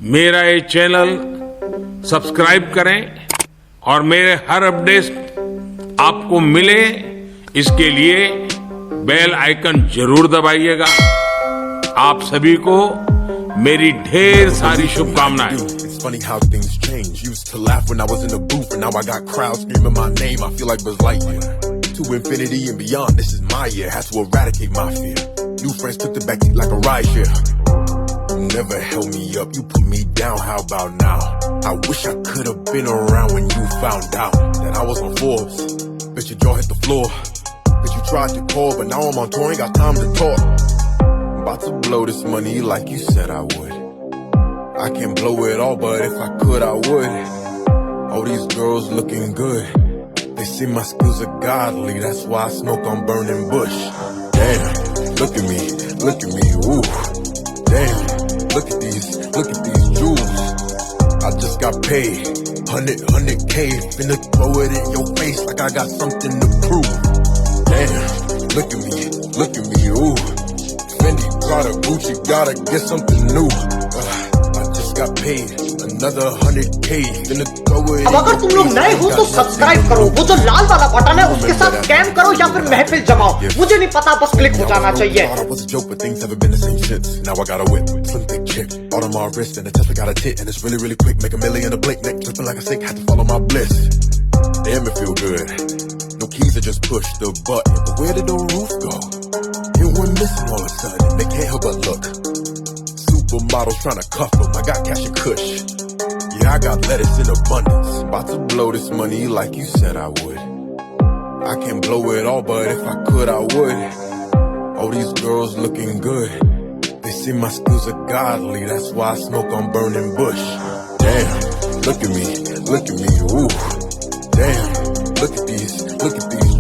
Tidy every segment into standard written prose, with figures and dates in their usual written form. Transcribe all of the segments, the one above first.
मेरा ये channel subscribe करें और मेरे हर अपडेट आपको मिले इसके लिए बेल आइकन जरूर दबाइएगा। आप सभी को मेरी ढेर सारी शुभकामनाएं। It's funny how things change. Used to laugh when I was in the booth, and now I got crowds screaming my name. I feel like Buzz Lightyear. To infinity and beyond, this is my year. Had to eradicate my fear. New friends took the backseat like a rideshare. You never held me up, you put me down. How about now? I wish I could have been around when you found out that I was on Forbes. Bet your jaw hit the floor. Bet you tried to call, but now I'm on tour, ain't got time to talk. About to blow this money like you said I would. I can't blow it all, but if I could, I would. All these girls looking good. They say my skills are godly, that's why I smoke on burning bush. Damn, look at me, ooh. Damn, look at these jewels. I just got paid, 100K. Finna throw it in your face like I got something to prove. Damn, look at me, ooh. Fendi, Prada, Gucci, gotta get something new. I just got paid, another 100K. Finna throw it in अब अगर तुम लोग नए हो तो subscribe करो, वो जो लाल वाला बटन है उसके साथ स्कैम करो या फिर महफिल जमाओ, मुझे नहीं पता, बस क्लिक हो जाना चाहिए। I was a joke, but things haven't been the same since. Now I got a whip, slim thick chick, all on my wrist, and the Tesla got a tit, and it's really really quick. Make a million a blink, neck dripping like a sink. Had to follow my bliss. Damn, it feel good. No keys, I just push the button. But where did the roof go? It went missing all of a sudden. They can't help but look. Supermodels trying to cuff them. I got cash and kush. Yeah, I got lettuce in abundance. About to blow this money like you said I would. I can't blow it all, but if I could, I would. All these girls looking good. They say my skills are godly, that's why I smoke on burning bush. Damn, look at me, ooh. Damn, look at these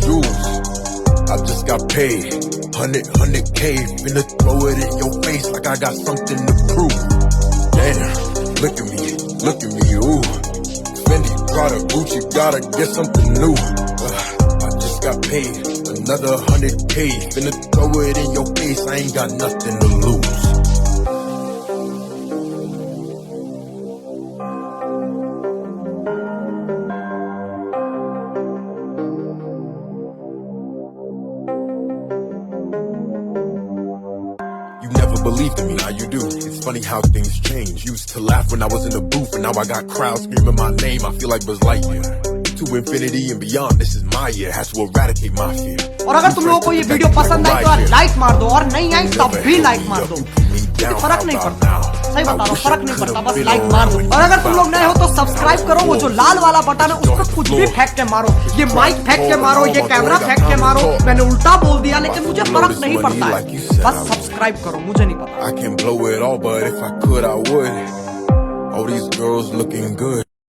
jewels. I just got paid, 100K. Finna throw it in your face like I got something to prove. Damn, look at me, ooh. Fendi, Prada, Gucci, gotta get something new. I just got paid, another 100K. Finna throw it in your face, I ain't got nothing to lose. You never believed in me, now you do. It's funny how things change. Used to laugh when I was in the booth, and now I got crowds screaming my name. I feel like Buzz Lightyear. To infinity and beyond, this is my year. Had to eradicate my fear. और अगर तुम लोगों को ये video पसंद आई तो like मार दो, और नहीं आई तब भी लाइक मार दो, फर्क नहीं पड़ता। सही बता रहा हूँ, फर्क नहीं पड़ता, बस लाइक मार दो। और अगर तुम लोग नए हो तो सब्सक्राइब करो, वो जो लाल वाला बटन है उस पर कुछ भी फेंक के मारो, ये माइक फेंक के मारो, ये कैमरा फेंक के मारो, मैंने उल्टा बोल दिया लेकिन मुझे फर्क नहीं पड़ता है, बस सब्सक्राइब करो, मुझे नहीं पता। I can blow it all, but if I could, I would. All these girls looking good.